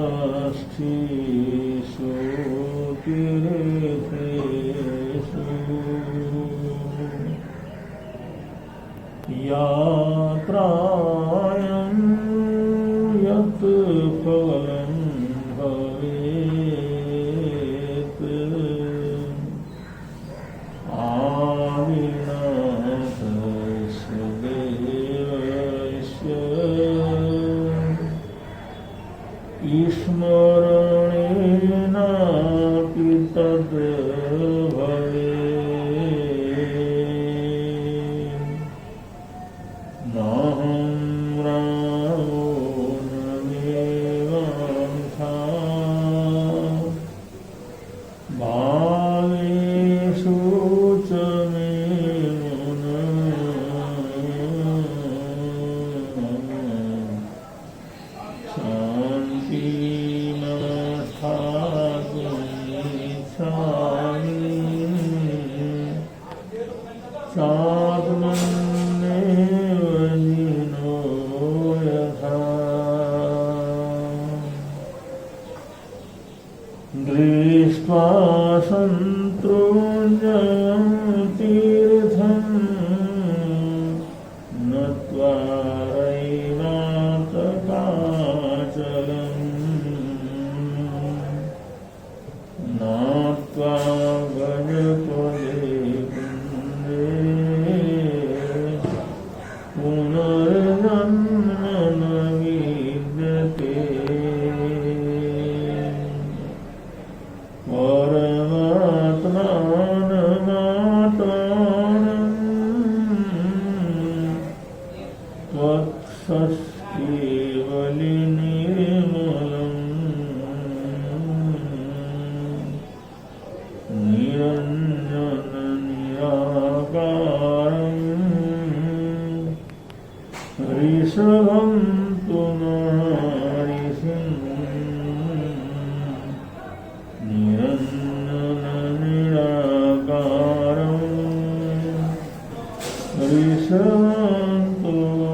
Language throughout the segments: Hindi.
काष्ठीषु तीर्थेषु यात्रायं यत् फलं भवेत् आदिनाथस्य देवस्य स्मरणेनापि तद् भवेत् नाहं रामो न मेवांसा भावेषु च मे सात्मन्येव जिनो यथा दृष्ट्वा सन्तृजं तीर्थं नत्वा रैवातकाचलम् नात्वा गजपदे पुनर्जन्म न विद्यते परमात्मानमात्मानं त्वत्सत्केवलनिर्मलं निरञ्जन निराकारं ऋषभं पुनरिषं निरञ्जन निराकारं ऋषभं पुनरिषं।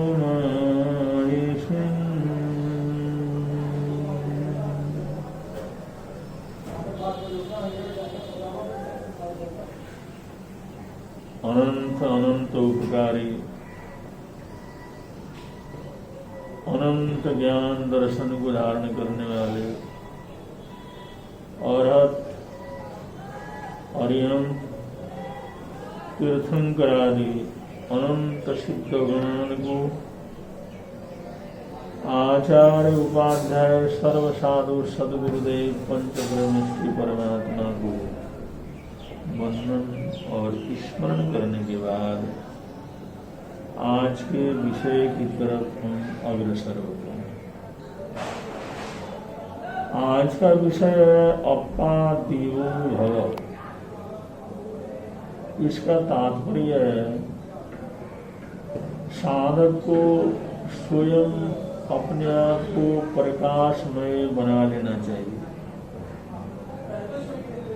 अनंत अनंत उपकारी अनंत ज्ञान दर्शन को धारण करने वाले अरहत अरिहंत तीर्थंकरादि अनंत सिद्ध गणान को आचार्य उपाध्याय सर्व साधु सदगुरुदेव पंचब्रह्म श्री परमात्मा को वंदन और स्मरण करने के बाद आज के विषय की तरफ हम अग्रसर होते हैं। आज का विषय है अप्पादिवो भव। इसका तात्पर्य है साधक को स्वयं अपने आप को प्रकाशमय बना लेना चाहिए।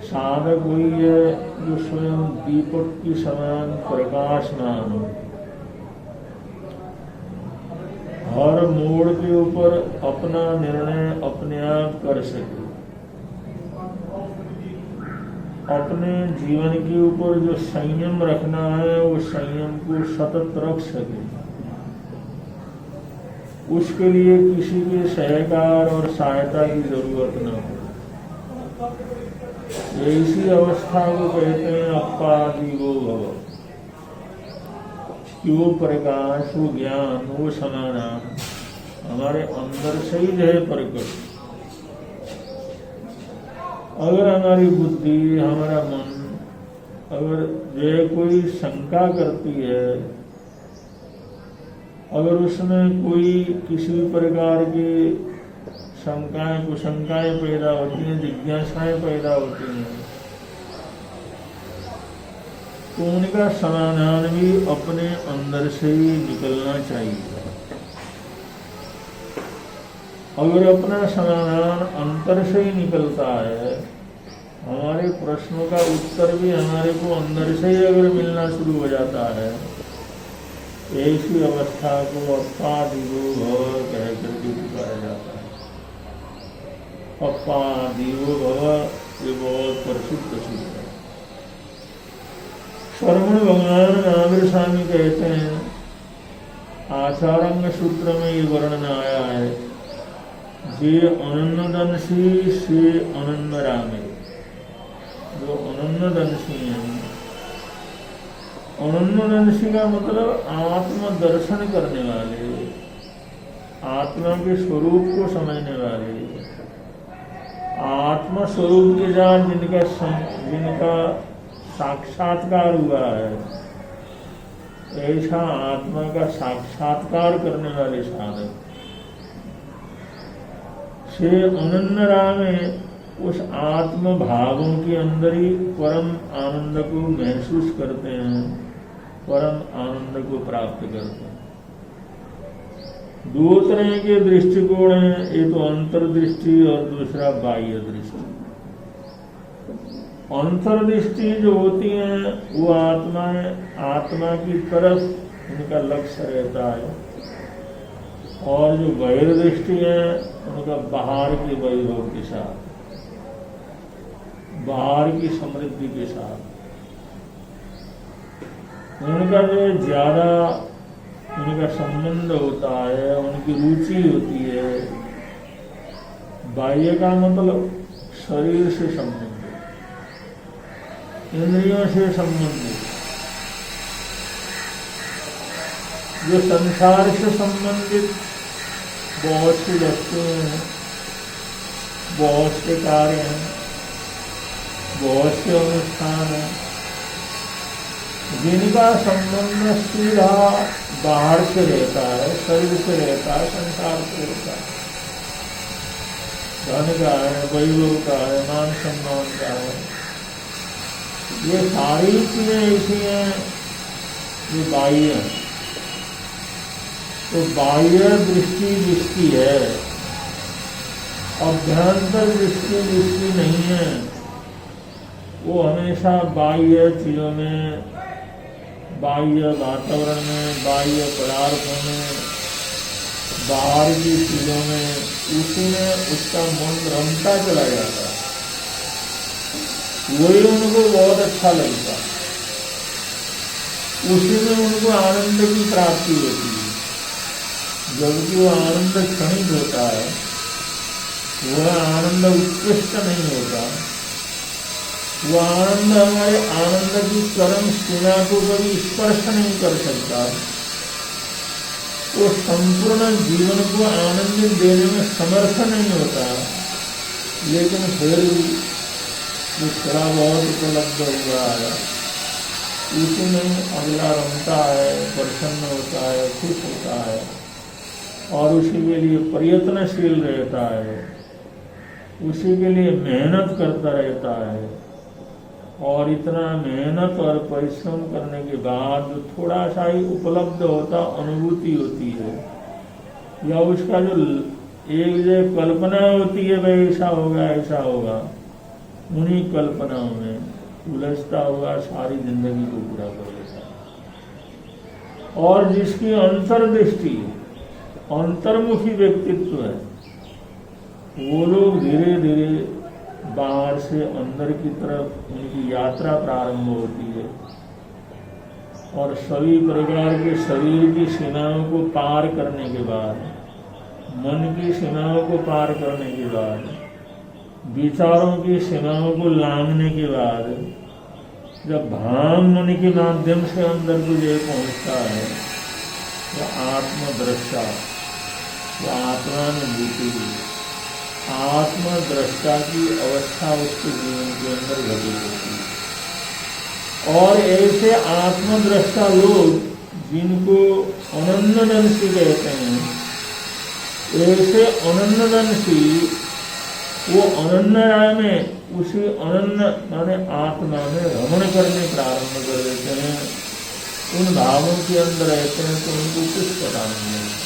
साधक वही है जो स्वयं दीपक की समान प्रकाशमान हो, हर मोड़ के ऊपर अपना निर्णय अपने आप कर सके, अपने जीवन के ऊपर जो संयम रखना है वो संयम को सतत रख सके, उसके लिए किसी के सहकार और सहायता की जरूरत न हो। ऐसी अवस्था को कहते हैं अप्पादिवो भव। कि वो प्रकाश, वो ज्ञान, वो समाधान हमारे अंदर से ही जो है प्रकट। अगर हमारी बुद्धि, हमारा मन अगर जो है कोई शंका करती है, अगर उसमें कोई किसी प्रकार की शंकाएं कुशंकाएं पैदा होती हैं, जिज्ञासाएं पैदा होती हैं, तो उनका समाधान भी अपने अंदर से ही निकलना चाहिए। अगर अपना समाधान अंतर से ही निकलता है, हमारे प्रश्नों का उत्तर भी हमारे को अंदर से ही अगर मिलना शुरू हो जाता है, ऐसी अवस्था को अप्पादिवो भव कह करके पुकारा जाता है। पप्पा देवो भव, ये बहुत प्रसिद्ध सूत्र है। श्रवण भगवान महावीर स्वामी कहते हैं, आचारंग सूत्र में ये वर्णन आया है, जे अनन्नदंशी से अनन्न रामे। जो अनन्नदंशी हैं, अनन्नदंशी का मतलब आत्म दर्शन करने वाले, आत्मा के स्वरूप को समझने वाले, आत्म स्वरूप के साथ जिनका साक्षात्कार हुआ है, ऐसा आत्मा का साक्षात्कार करने वाले साधक से अनन्न रामे, उस आत्म भावों के अंदर ही परम आनंद को महसूस करते हैं, परम आनंद को प्राप्त करते हैं। दो तरह के दृष्टिकोण हैं, एक तो अंतर्दृष्टि और दूसरा बाह्य दृष्टि। अंतर्दृष्टि जो होती है वो आत्मा की तरफ उनका लक्ष्य रहता है, और जो बहिर्दृष्टि है उनका बाहर के वैभव के साथ, बाहर की समृद्धि के साथ, उनका जो ज्यादा उनका संबंध होता है, उनकी रुचि होती है। बाह्य का मतलब शरीर से संबंधित, इंद्रियों से संबंधित, जो संसार से संबंधित बहुत सी वस्तुएं हैं, बहुत से कार्य हैं, बहुत से अनुष्ठान हैं, जिनका संबंध सीधा बाहर से रहता है, शरीर से रहता है, संसार से रहता है, धन का है, वैभव का है, मान सम्मान का है। ये सारी चीजें ऐसी हैं जो बाह्य हैं। तो बाह्य दृष्टि जिसकी है, अभ्यंतर दृष्टि जिसकी नहीं है, वो हमेशा बाह्य चीजों में, बाह्य वातावरण में, बाह्य पदार्थों में, बाहर की चीजों में, उसी में उसका मन रमता चला जाता है। वही उनको बहुत अच्छा लगता है, उसी में उनको आनंद की प्राप्ति होती है। जबकि वो आनंद क्षणिक होता है, वह आनंद उत्कृष्ट नहीं होता। वह आनंद हमारे आनंद की चरम सीमा को कभी स्पर्श नहीं कर सकता। वो संपूर्ण जीवन को आनंद देने में समर्थ नहीं होता, लेकिन फिर भी जो थोड़ा बहुत उपलब्ध हुआ है उसी में अगला रमता है, प्रसन्न होता है, खुश होता है, और उसी के लिए प्रयत्नशील रहता है, उसी के लिए मेहनत करता रहता है। और इतना मेहनत और परिश्रम करने के बाद जो थोड़ा सा ही उपलब्ध होता अनुभूति होती है, या उसका जो एक जो कल्पना होती है भाई ऐसा होगा ऐसा होगा, उन्हीं कल्पनाओं में उलझता हुआ सारी जिंदगी को पूरा कर लेता है। और जिसकी अंतर्दृष्टि, अंतर्मुखी व्यक्तित्व है, वो लोग धीरे धीरे बाहर से अंदर की तरफ उनकी यात्रा प्रारंभ होती है, और सभी प्रकार के शरीर की सीमाओं को पार करने के बाद, मन की सीमाओं को पार करने के बाद, विचारों की सीमाओं को लांघने के बाद, जब भान मन के माध्यम से अंदर को जो पहुंचता है, तो आत्मदृष्टा, तो आत्मानुभूति, आत्मदृष्टा की अवस्था उसके जीवन के अंदर घटित होती है। और ऐसे आत्मदृष्टा लोग जिनको अनन्नदंशी कहते हैं, ऐसे अनन्नदंशी वो अनन्य राय में उसी अनन्य माने आत्मा में रमण करने प्रारंभ कर देते हैं, उन भावों के अंदर रहते हैं। तो उनको कुछ पता नहीं लगता,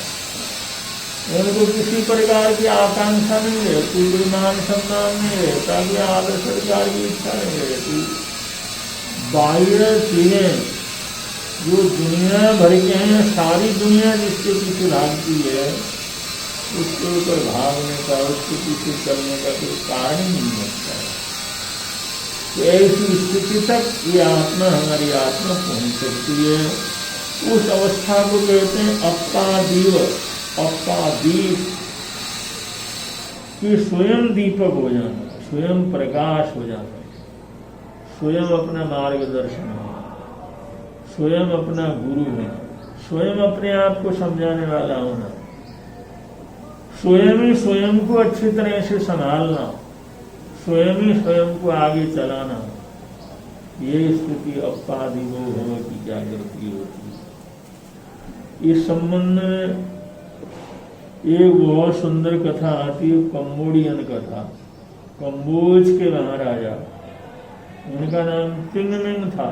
उनको किसी प्रकार की आकांक्षा नहीं रहती, कोई मान सम्मान नहीं रहता, कोई आदर सत्कार की इच्छा नहीं रहती। बाह्य चीजें जो दुनिया भर के हैं, सारी दुनिया जिसके पीछे भागती है, उसके ऊपर भागने का, उसके पीछे चलने का कोई कारण ही नहीं बनता है। तो ऐसी स्थिति तक ये आत्मा, हमारी आत्मा पहुंच सकती है। उस अवस्था को कहते हैं अप्पादीव, अप्पादीप, कि स्वयं दीपक हो जाना, स्वयं प्रकाश हो जाना, स्वयं अपना मार्गदर्शन होना, स्वयं अपना गुरु होना, स्वयं अपने आप को समझाने वाला होना, स्वयं ही स्वयं को अच्छी तरह से संभालना, स्वयं ही स्वयं को आगे चलाना। ये स्थिति अप्पादिवो भव की जागृति होती है। इस संबंध में एक बहुत सुंदर कथा आती है, कंबोडियन कथा। कंबोज के महाराजा, उनका नाम तिंगमिंग था।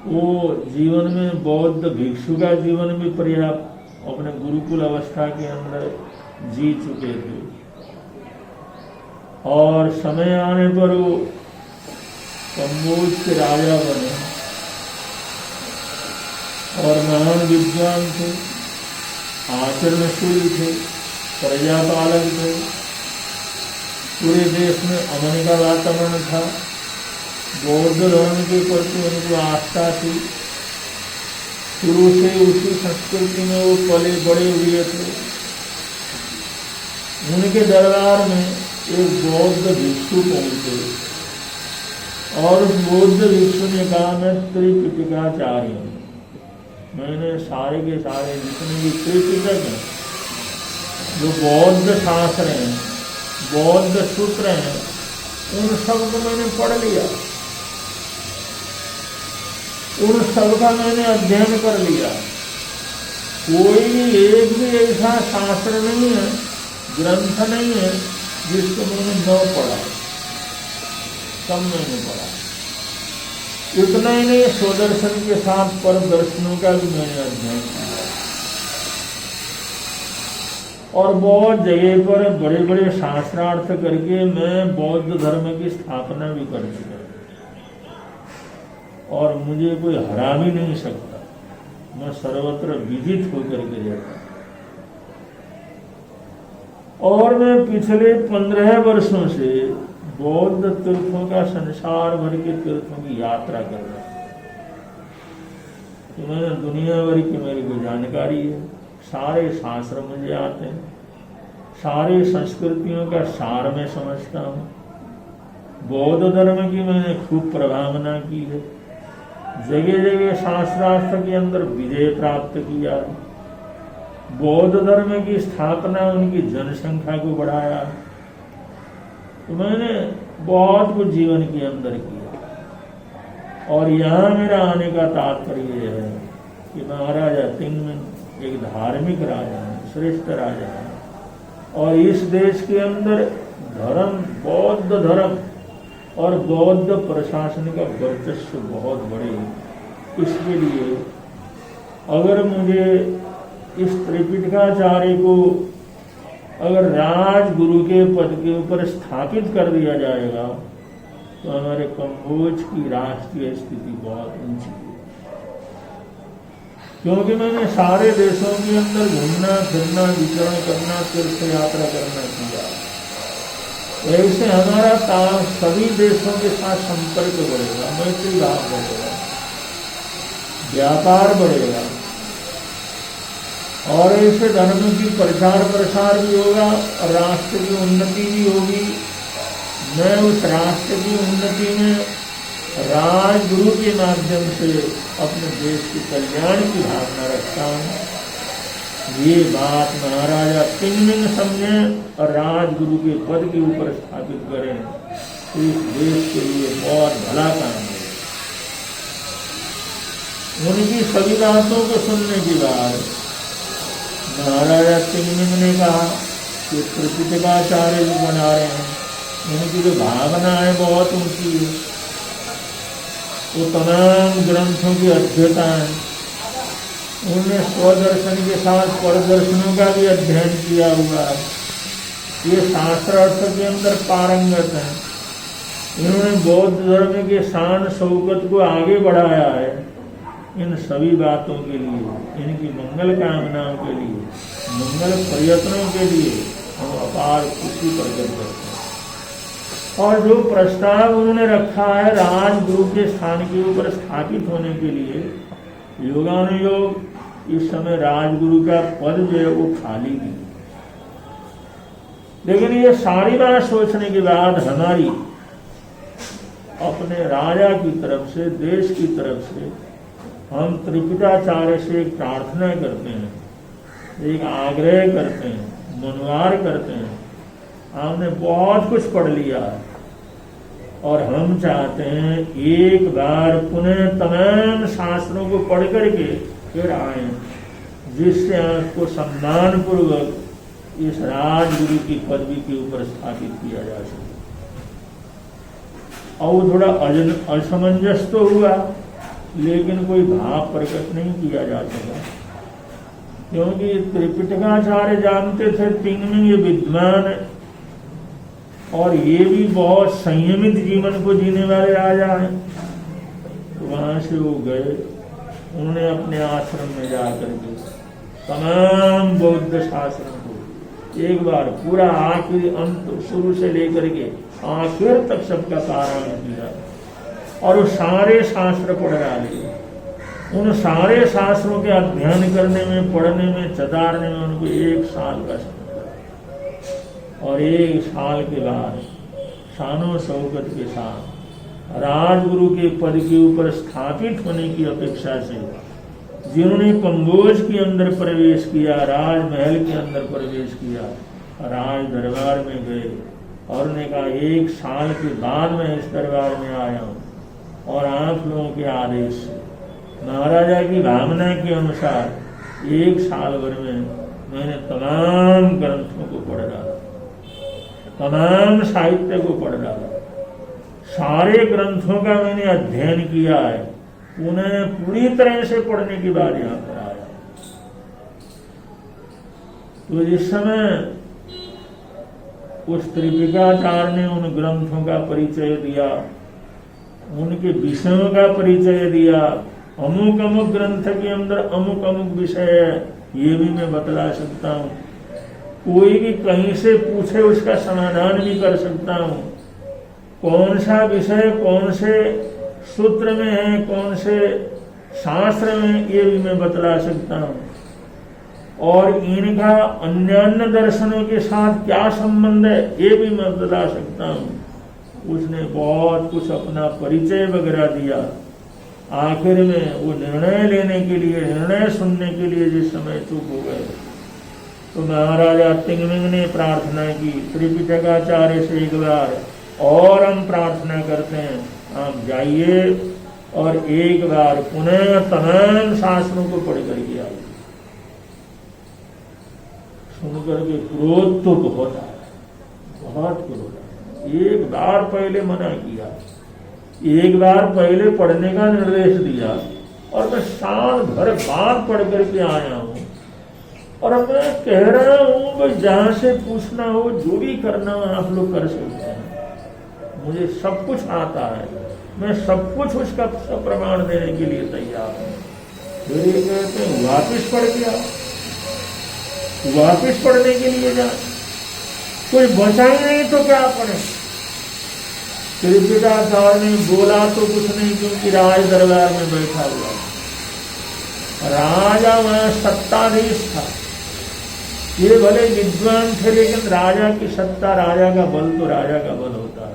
वो जीवन में बौद्ध भिक्षु का जीवन भी पर्याप्त अपने गुरुकुल अवस्था के अंदर जी चुके थे, और समय आने पर वो कंबोज के राजा बने और महान विद्वान थे, आचरणशील थे, प्रजापालक थे। पूरे देश में अमन का वातावरण था, बौद्ध धर्म के प्रति उनको आस्था थी। शुरू से उसी संस्कृति में वो पले बड़े हुए थे। उनके दरबार में एक बौद्ध भिक्षु पहुंचे और उस बौद्ध भिक्षु ने कहा, मैं त्रिपिटकाचार्य हूँ, मैंने सारे के सारे जितने भी त्रिपिटक हैं, जो बौद्ध शास्त्र हैं, बौद्ध सूत्र हैं, उन सब को मैंने पढ़ लिया, उन सब का मैंने अध्ययन कर लिया। कोई भी एक भी ऐसा शास्त्र नहीं है, ग्रंथ नहीं है जिसको मैंने न पढ़ा, सब मैंने पढ़ा। इतना ही नहीं, स्वदर्शन के साथ पर दर्शनों का भी मैंने अध्ययन किया, और बहुत जगह पर बड़े बड़े शास्त्रार्थ करके मैं बौद्ध धर्म की स्थापना भी कर चुका, और मुझे कोई हरा भी नहीं सकता। मैं सर्वत्र विदित होकर के रहता। और मैं पिछले 15 वर्षों से बौद्ध तीर्थों का, संसार भर के तीर्थों की यात्रा कर रहा हूं। तो मैंने दुनिया भर की मेरी को जानकारी है, सारे शास्त्र मुझे आते हैं, सारे संस्कृतियों का सार मैं समझता हूँ। बौद्ध धर्म की मैंने खूब प्रभावना की है, जगह जगह शास्त्रार्थ के अंदर विजय प्राप्त किया है, बौद्ध धर्म की स्थापना, उनकी जनसंख्या को बढ़ाया। तो मैंने बहुत कुछ जीवन के अंदर किया। और यहाँ मेरा आने का तात्पर्य है कि महाराजा तिंगमिंग एक धार्मिक राजा है, श्रेष्ठ राजा है, और इस देश के अंदर धर्म, बौद्ध धर्म और बौद्ध प्रशासन का वर्चस्व बहुत बड़े है। इसके लिए अगर मुझे इस त्रिपिटकाचार्य को अगर राजगुरु के पद के ऊपर स्थापित कर दिया जाएगा तो हमारे कंबोज की राष्ट्रीय स्थिति बहुत ऊंची है। क्योंकि मैंने सारे देशों के अंदर घूमना फिरना, विचरण करना, तीर्थ यात्रा करना किया। ऐसे हमारा सभी देशों के साथ संपर्क बढ़ेगा, मैत्री भाव बढ़ेगा, व्यापार बढ़ेगा, और ऐसे धर्म की प्रचार प्रसार भी होगा और राष्ट्र की उन्नति भी होगी। मैं उस राष्ट्र की उन्नति में राजगुरु के माध्यम से अपने देश के कल्याण की भावना रखता हूँ। ये बात महाराजा तिंगमिंग समझे और राजगुरु के पद के ऊपर स्थापित करें तो इस देश के लिए बहुत भला काम है। उनकी सभी बातों को सुनने के बाद महाराजा तिंगमिंग ने कहा कि त्रिपिटकाचार्य जो बना रहे हैं, उनकी जो भावना है बहुत ऊंची है, वो तमाम ग्रंथों की अध्येता है, उन्होंने स्वदर्शन के साथ परदर्शनों का भी अध्ययन किया हुआ है, ये शास्त्र अर्थ के अंदर पारंगत है, इन्होंने बौद्ध धर्म के शान शौकत को आगे बढ़ाया है। इन सभी बातों के लिए, इनकी मंगल कामनाओं के लिए मंगल प्रयत्नों के लिए हम अपार खुशी प्रकट करते हैं। और जो प्रस्ताव उन्होंने रखा है राजगुरु के स्थान के ऊपर स्थापित होने के लिए, योगानुयोग इस समय राजगुरु का पद जो है वो खाली भी, लेकिन ये सारी बात सोचने के बाद हमारी अपने राजा की तरफ से, देश की तरफ से हम त्रिपिटाचार्य से एक प्रार्थना करते हैं, एक आग्रह करते हैं, मनवार करते हैं। हमने बहुत कुछ पढ़ लिया और हम चाहते हैं एक बार पुनः तमाम शास्त्रों को पढ़ करके फिर आए, जिससे आपको सम्मान पूर्वक इस राजगुरु की पदवी के ऊपर स्थापित किया जा सके। और थोड़ा असमंजस तो हुआ, लेकिन कोई भाव प्रकट नहीं किया जा सका, क्योंकि त्रिपिटकाचार्य जानते थे तिंगमिंग ये विद्वान है और ये भी बहुत संयमित जीवन को जीने वाले राजा हैं। तो वहां से वो गए, उन्होंने अपने आश्रम में जाकर के तमाम बौद्ध शास्त्रों को एक बार पूरा आखिरी अंत शुरू से लेकर के आखिर तक सबका पारायण किया और वो सारे शास्त्र पढ़ डाले। उन सारे शास्त्रों के अध्ययन करने में, पढ़ने में, चतारने में उनको 1 साल का समय लगा। और 1 साल के बाद शानो शौकत के साथ राजगुरु के पद के ऊपर स्थापित होने की अपेक्षा से जिन्होंने कंबोज के अंदर प्रवेश किया, राजमहल के अंदर प्रवेश किया, राज दरबार में गए और उन्होंने कहा 1 साल के बाद मैं इस दरबार में आया हूँ और आप लोगों के आदेश से महाराजा की भावना के अनुसार 1 साल भर में मैंने तमाम ग्रंथों को पढ़ डाला, तमाम साहित्य को पढ़ डाला, सारे ग्रंथों का मैंने अध्ययन किया है, उन्हें पूरी तरह से पढ़ने के बाद यहाँ पर आया। तो इस समय उस त्रिपिटाचार्य ने उन ग्रंथों का परिचय दिया, उनके विषयों का परिचय दिया। अमुक अमुक ग्रंथ के अंदर अमुक अमुक विषय है, ये भी मैं बतला सकता हूँ। कोई भी कहीं से पूछे उसका समाधान भी कर सकता हूँ। कौन सा विषय कौन से सूत्र में है, कौन से शास्त्र में, ये भी मैं बतला सकता हूँ। और इनका अन्यान्य दर्शनों के साथ क्या संबंध है, ये भी मैं बतला सकता हूँ। उसने बहुत कुछ अपना परिचय वगैरह दिया। आखिर में वो निर्णय लेने के लिए, निर्णय सुनने के लिए जिस समय चुप हो गए, तो महाराजा तिंगमिंग ने प्रार्थना की, त्रिपिटकाचार्य से एक बार और हम प्रार्थना करते हैं, आप जाइए और एक बार पुनः तमाम शास्त्रों को पढ़ करके आइए। सुनकर के क्रोध तो बहुत आया, बहुत क्रोध आया। एक बार पहले मना किया, एक बार पहले पढ़ने का निर्देश दिया और मैं साल भर बाद पढ़ करके आया हूँ और मैं कह रहा हूँ भाई जहां से पूछना हो, जो भी करना हो आप लोग कर सकते हैं, मुझे सब कुछ आता है, मैं सब कुछ उसका प्रमाण देने के लिए तैयार हूँ। फिर ये कहते हैं वापिस पढ़ के आओ, वापिस पढ़ने के लिए जा, कोई बचा ही नहीं तो क्या पढ़े। त्रिपिटाचार्य ने बोला तो कुछ नहीं, क्योंकि राज दरबार में बैठा हुआ, राजा वहां सत्ताधीश था। ये भले विद्वान थे, लेकिन राजा की सत्ता, राजा का बल तो राजा का बल होता है।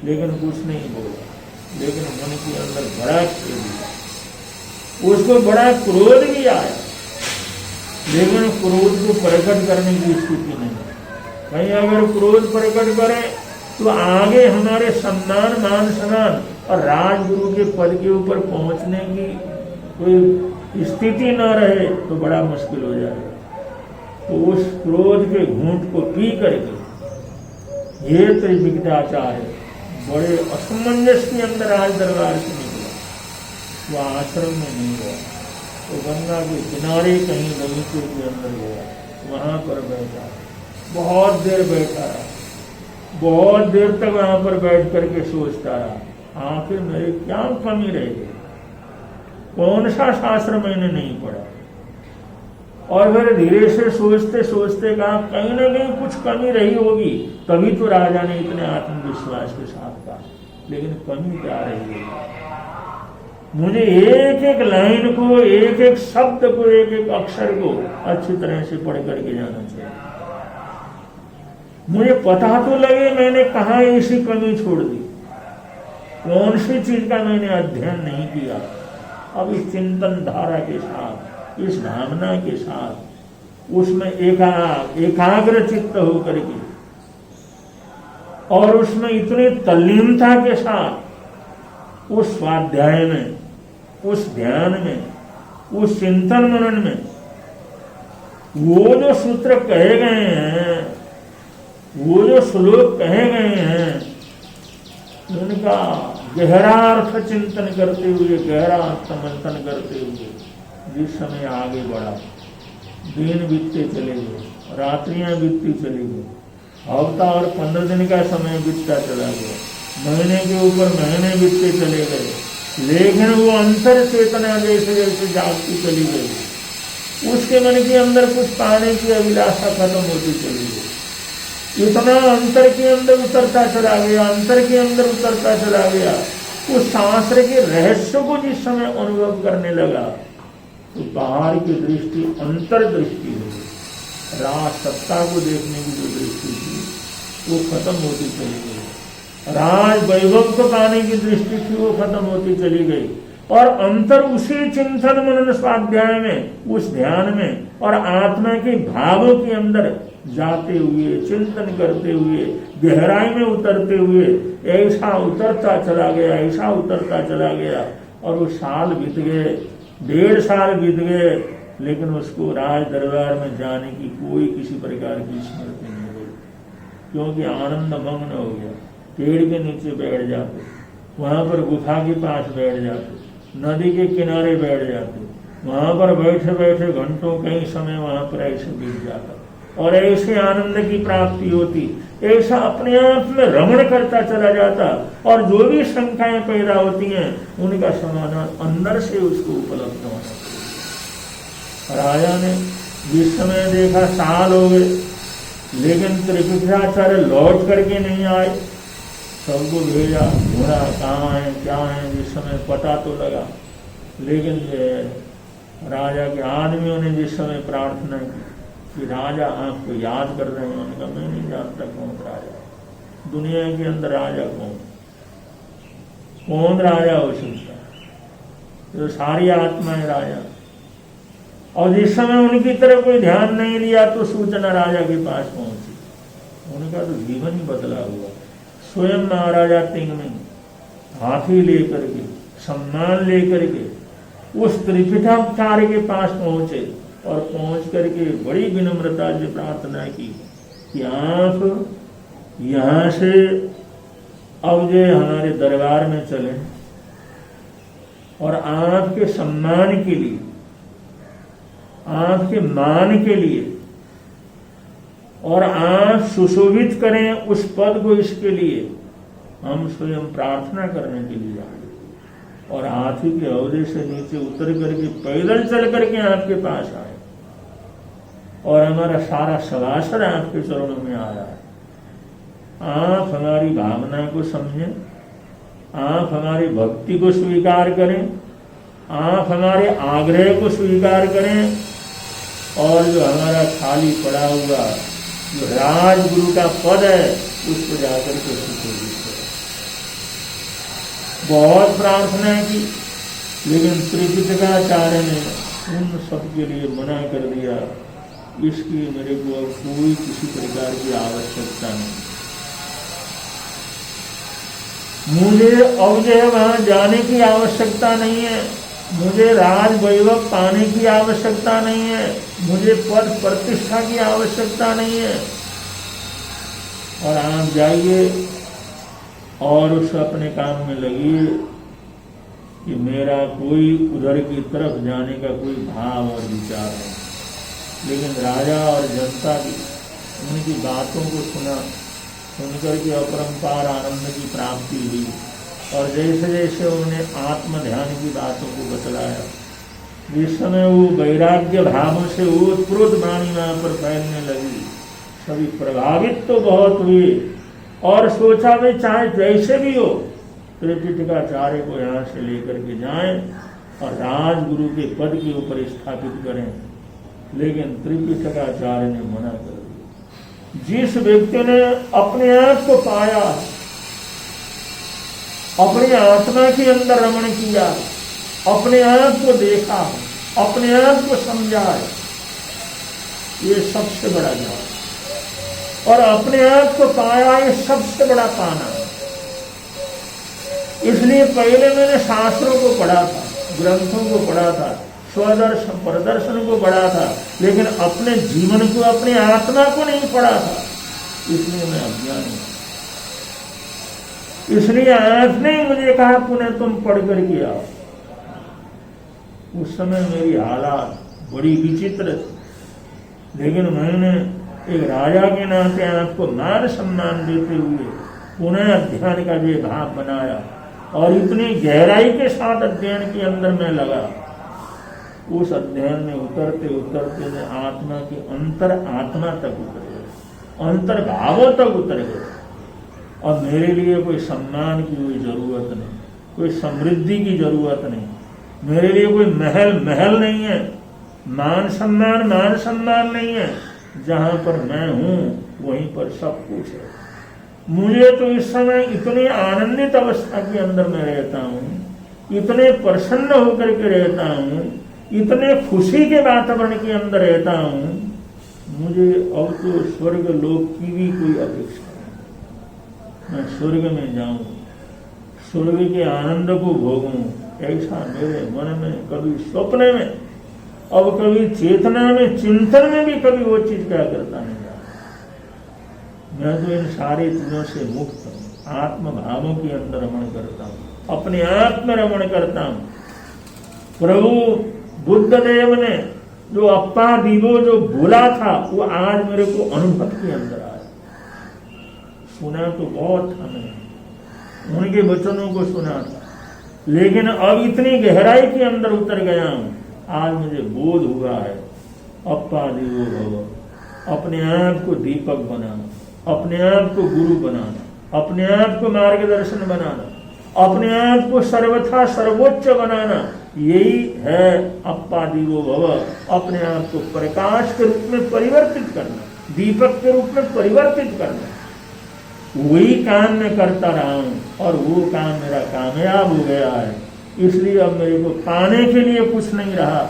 लेकिन कुछ नहीं बोला, लेकिन मन के अंदर बड़ा खेद हुआ, उसको बड़ा क्रोध भी आया, लेकिन क्रोध को प्रकट करने की स्थिति नहीं। भाई अगर क्रोध प्रकट करे तो आगे हमारे सम्मान, मान सम्मान और राजगुरु के पद के ऊपर पहुंचने की कोई स्थिति न रहे तो बड़ा मुश्किल हो जाएगा। तो उस क्रोध के घूंट को पी करके ये त्रिपिटकाचार्य बड़े असमंजस के अंदर राज दरबार से निकला। वो आश्रम में नहीं गया, तो गंगा के किनारे कहीं बगीचे के अंदर गया, वहां पर बैठा, बहुत देर बैठा रहा, बहुत देर तक वहां पर बैठ करके सोचता रहा, आखिर मेरे क्या कमी रह गई, कौन सा शास्त्र मैंने नहीं पढ़ा। और फिर धीरे से सोचते सोचते कहा कहीं ना कहीं कुछ कमी रही होगी, तभी तो राजा ने इतने आत्मविश्वास के साथ कहा। लेकिन कमी क्या रही होगी? मुझे एक एक लाइन को, एक एक शब्द को, एक एक अक्षर को अच्छी तरह से पढ़ करके जाना चाहिए। मुझे पता तो लगे मैंने कहाँ ऐसी कमी छोड़ दी, कौन सी चीज का मैंने अध्ययन नहीं किया। अब इस चिंतन धारा के साथ, इस भावना के साथ, उसमें एकाग्र चित्त होकर के और उसमें इतनी तल्लीनता के साथ उस स्वाध्याय में, उस ध्यान में, उस चिंतन मनन में वो जो सूत्र कहे गए हैं, वो जो श्लोक कहे गए हैं, उनका गहरा अर्थ चिंतन करते हुए, गहरा अर्थ मंथन करते हुए जिस समय आगे बढ़ा, दिन बीतते चले गए, रात्रियां बीतती चली गई, हफ्ता और 15 दिन का समय बीतता चला गया, महीने के ऊपर महीने बीतते चले गए, लेकिन वो अंतर चेतना जैसे जैसे जागती चली गई, उसके मन के अंदर कुछ पाने की अभिलाषा खत्म होती चली गई। इतना अंतर के अंदर उतरता चला गया, अंतर के अंदर उतरता चला गया। उस शास्त्र के रहस्य को जिस समय अनुभव करने लगा तो बाहर की दृष्टि अंतर्दृष्टि हो गई, राज सत्ता को देखने की जो दृष्टि थी वो खत्म होती चली गई, राज वैभव को पाने की दृष्टि थी वो खत्म होती चली गई। और अंतर उसी चिंतन मनन स्वाध्याय में, उस ध्यान में और आत्मा के भावों के अंदर जाते हुए, चिंतन करते हुए, गहराई में उतरते हुए ऐसा उतरता चला गया, ऐसा उतरता चला गया। और वो साल बीत गए, 1.5 साल बीत गए, लेकिन उसको राज दरबार में जाने की कोई किसी प्रकार की स्मृति नहीं हुई, क्योंकि आनंद मग्न हो गया। पेड़ के नीचे बैठ जाते, वहां पर गुफा के पास बैठ जाते, नदी के किनारे बैठ जाते, वहां पर बैठे बैठे घंटों कई समय वहां पर ऐसे बीत जाता और ऐसे आनंद की प्राप्ति होती, ऐसा अपने आप में रमण करता चला जाता और जो भी शंकाएं पैदा होती हैं उनका समाधान अंदर से उसको उपलब्ध होना। राजा ने जिस समय देखा साल हो गए, लेकिन त्रिपिटाचार्य लौट करके नहीं आए, सबको भेजा, घोड़ा कहाँ है क्या है, जिस समय पता तो लगा, लेकिन राजा के आदमियों ने जिस समय प्रार्थना की कि राजा आपको याद कर रहे हैं, उनका मैं नहीं जानता कौन राजा, दुनिया के अंदर राजा कौन राजा हो सकता है, तो सारी आत्माएं राजा। और जिस समय उनकी तरफ कोई ध्यान नहीं दिया तो सूचना राजा के पास पहुंची, उनका तो जीवन ही बदला हुआ। स्वयं महाराजा तिंगमिंग हाथी लेकर के, सम्मान लेकर के उस त्रिपिटाचार्य के पास पहुंचे और पहुंच करके बड़ी विनम्रता से प्रार्थना की कि आप यहाँ से अब जो हमारे दरबार में चले और आपके सम्मान के लिए, आपके मान के लिए, और आप सुशोभित करें उस पद को, इसके लिए हम स्वयं प्रार्थना करने के लिए आए और हाथी के औदे से नीचे उतर करके पैदल चल करके आपके पास आए और हमारा सारा सवासर आपके चरणों में आ रहा है। आप हमारी भावना को समझें, आप हमारी भक्ति को स्वीकार करें, आप हमारे आग्रह को स्वीकार करें और जो हमारा खाली पड़ा हुआ जो राजगुरु का पद है उसको जाकर के सुशोभित करें। बहुत प्रार्थना की, लेकिन त्रिपिटकाचार्य ने उन सब के लिए मना कर दिया, इसकी मेरे को अब कोई किसी प्रकार की आवश्यकता नहीं, मुझे अब जो है वहां जाने की आवश्यकता नहीं है, मुझे राज वैभव पाने की आवश्यकता नहीं है, मुझे पद प्रतिष्ठा की आवश्यकता नहीं है। और आप जाइए और उस अपने काम में लगिए कि मेरा कोई उधर की तरफ जाने का कोई भाव और विचार नहीं। लेकिन राजा और जनता की उनकी बातों को सुना, सुनकर के अपरंपार आनंद की प्राप्ति हुई और जैसे जैसे उन्हें आत्म ध्यान की बातों को बतलाया जिस समय वो वैराग्य भाव से ओतप्रोत वाणी वहां पर फैलने लगी, सभी प्रभावित तो बहुत हुए और सोचा भाई चाहे जैसे भी हो त्रिपिटकाचार्य को यहाँ से लेकर के जाएं और राजगुरु के पद के ऊपर स्थापित करें। लेकिन त्रिपिटकाचार्य ने मना कर दिया। जिस व्यक्ति ने अपने आप को पाया, अपनी आत्मा के अंदर रमण किया, अपने आप को देखा, अपने आप को समझा, ये सबसे बड़ा ज्ञान। और अपने आप को पाया, ये सबसे बड़ा पाना। इसलिए पहले मैंने शास्त्रों को पढ़ा था, ग्रंथों को पढ़ा था, स्वदर्शन प्रदर्शन को पढ़ा था, लेकिन अपने जीवन को, अपनी आत्मा को नहीं पढ़ा था। इसलिए मैं अज्ञानी हूं। इसलिए आपने मुझे कहा पुनः तुम पढ़ करके आओ। उस समय मेरी हालात बड़ी विचित्र थी, लेकिन मैंने एक राजा के नाते आपको मान सम्मान देते हुए पुनः अध्ययन का जो भाव बनाया और इतनी गहराई के साथ अध्ययन के अंदर में लगा। उस अध्ययन में उतरते उतरते मैं आत्मा के अंतर आत्मा तक उतर गए, अंतर भावों तक उतर गए। और मेरे लिए कोई सम्मान की कोई जरूरत नहीं, कोई समृद्धि की जरूरत नहीं, मेरे लिए कोई महल नहीं है, मान सम्मान नहीं है। जहां पर मैं हूं वहीं पर सब कुछ है। मुझे तो इस समय इतनी आनंदित अवस्था के अंदर में रहता हूं, इतने प्रसन्न होकर के रहता हूं, इतने खुशी के वातावरण के अंदर रहता हूं, मुझे अब तो स्वर्ग लोक की भी कोई अपेक्षा नहीं। मैं स्वर्ग में जाऊं, स्वर्ग के आनंद को भोगूं, ऐसा मेरे मन में कभी स्वप्न में, अब कभी चेतना में, चिंतन में भी कभी वो चीज क्या करता नहीं था। मैं तो इन सारी चीजों से मुक्त हूं, आत्म भावों के अंदर रमण करता हूं, अपने आप में रमण करता हूं। प्रभु बुद्ध देव ने जो अप्पा दीवो जो बोला था वो आज मेरे को अनुभव के अंदर आया। सुना तो बहुत था, मैंने उनके वचनों को सुना था, लेकिन अब इतनी गहराई के अंदर उतर गया हूं, आज मुझे बोध हुआ है। अप्पा दीवो भव, अपने आप को दीपक बनाना, अपने आप को गुरु बनाना, अपने आप को मार्गदर्शन बनाना, अपने आप को सर्वथा सर्वोच्च बनाना, यही है अप्पा दीवो भव। अपने आप को प्रकाश के रूप में परिवर्तित करना, दीपक के रूप में परिवर्तित करना, वही काम मैं करता रहा हूं और वो काम मेरा कामयाब हो गया है। इसलिए अब मेरे को पाने के लिए कुछ नहीं रहा,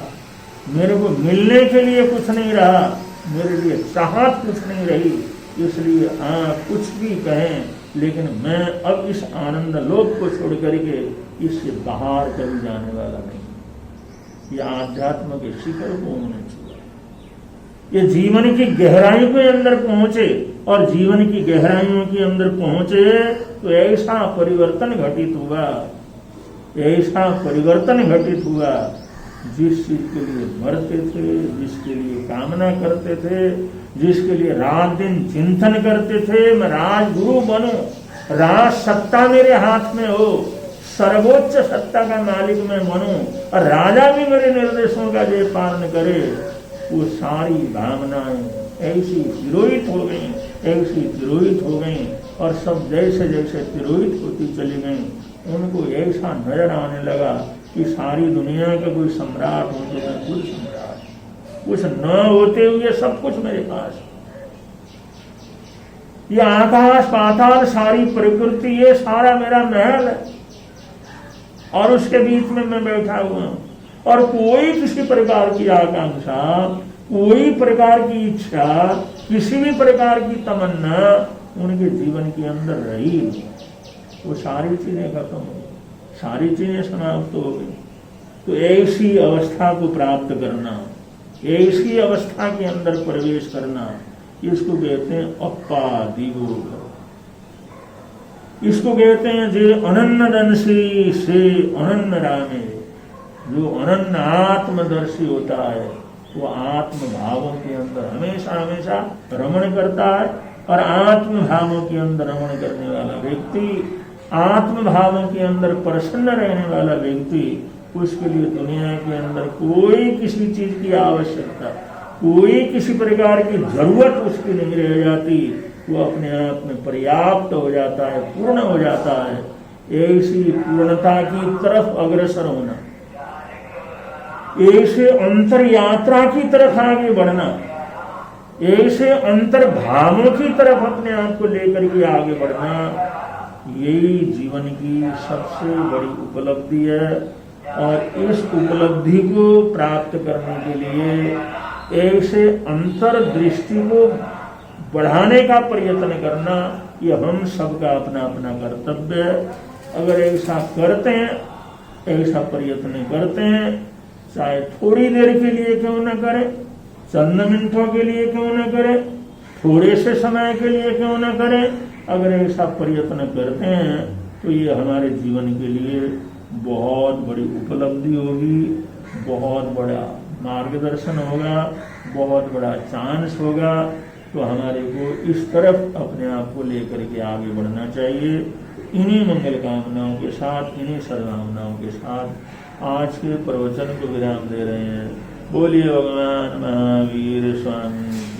मेरे को मिलने के लिए कुछ नहीं रहा, मेरे लिए चाहत कुछ नहीं रही। इसलिए कुछ भी कहें, लेकिन मैं अब इस आनंद लोक को छोड़ करके इससे बाहर कभी जाने वाला नहीं। ये आध्यात्म के शिखर को होना चाहिए, ये जीवन की गहराइयों के अंदर पहुंचे, और जीवन की गहराइयों के अंदर पहुंचे तो ऐसा परिवर्तन घटित हुआ, ऐसा परिवर्तन घटित हुआ। जिस चीज के लिए मरते थे, जिसके लिए कामना करते थे, जिसके लिए रात दिन चिंतन करते थे, मैं राजगुरु बनूं, राज सत्ता मेरे हाथ में हो, सर्वोच्च सत्ता का मालिक मैं बनूं और राजा भी मेरे निर्देशों का जय पालन करे, वो सारी भावनाएं ऐसी तिरोहित हो गई, ऐसी तिरोहित हो गई, और सब जैसे जैसे तिरोहित होती चली गई, उनको ऐसा नजर आने लगा कि सारी दुनिया का कोई सम्राट हो तो मैं खुद सम्राट, कुछ न होते हुए सब कुछ मेरे पास। ये आकाश पाताल सारी प्रकृति, ये सारा मेरा महल है, और उसके बीच में मैं बैठा हुआ हूं, और कोई किसी प्रकार की आकांक्षा, कोई प्रकार की इच्छा, किसी भी प्रकार की तमन्ना उनके जीवन के अंदर रही नहीं। वो सारी चीजें खत्म हो गई, सारी चीजें समाप्त हो गई। तो ऐसी अवस्था को प्राप्त करना, ऐसी अवस्था के अंदर प्रवेश करना, इसको कहते हैं अप्पा दीवो भव। इसको कहते हैं जे अनन्न दंसी से अनन्न रामे। जो अनन्न आत्मदर्शी होता है वो आत्म भावों के अंदर हमेशा हमेशा रमण करता है, और आत्म भावों के अंदर रमण करने वाला व्यक्ति, आत्म भावों के अंदर प्रसन्न रहने वाला व्यक्ति उसके लिए दुनिया के अंदर कोई किसी चीज की आवश्यकता, कोई किसी प्रकार की जरूरत उसकी नहीं रह जाती। वो अपने आप में पर्याप्त हो जाता है, पूर्ण हो जाता है। ऐसी पूर्णता की तरफ अग्रसर होना, ऐसे अंतर यात्रा की तरफ आगे बढ़ना, ऐसे अंतर भावों की तरफ अपने आप को लेकर के आगे बढ़ना, यही जीवन की सबसे बड़ी उपलब्धि है। और इस उपलब्धि को प्राप्त करने के लिए ऐसे अंतर दृष्टि को बढ़ाने का प्रयत्न करना, ये हम सबका अपना अपना कर्तव्य है। अगर ऐसा करते हैं, ऐसा प्रयत्न करते हैं, चाहे थोड़ी देर के लिए क्यों न करें, चंद मिनटों के लिए क्यों न करें, थोड़े से समय के लिए क्यों न करें, अगर ऐसा प्रयत्न करते हैं तो ये हमारे जीवन के लिए बहुत बड़ी उपलब्धि होगी, बहुत बड़ा मार्गदर्शन होगा, बहुत बड़ा चांस होगा। तो हमारे को इस तरफ अपने आप को लेकर के आगे बढ़ना चाहिए। इन्हीं मंगल कामनाओं के साथ, इन्हीं सद्भावनाओं के साथ आज के प्रवचन को विराम दे रहे हैं। बोलिए भगवान महावीर स्वामी।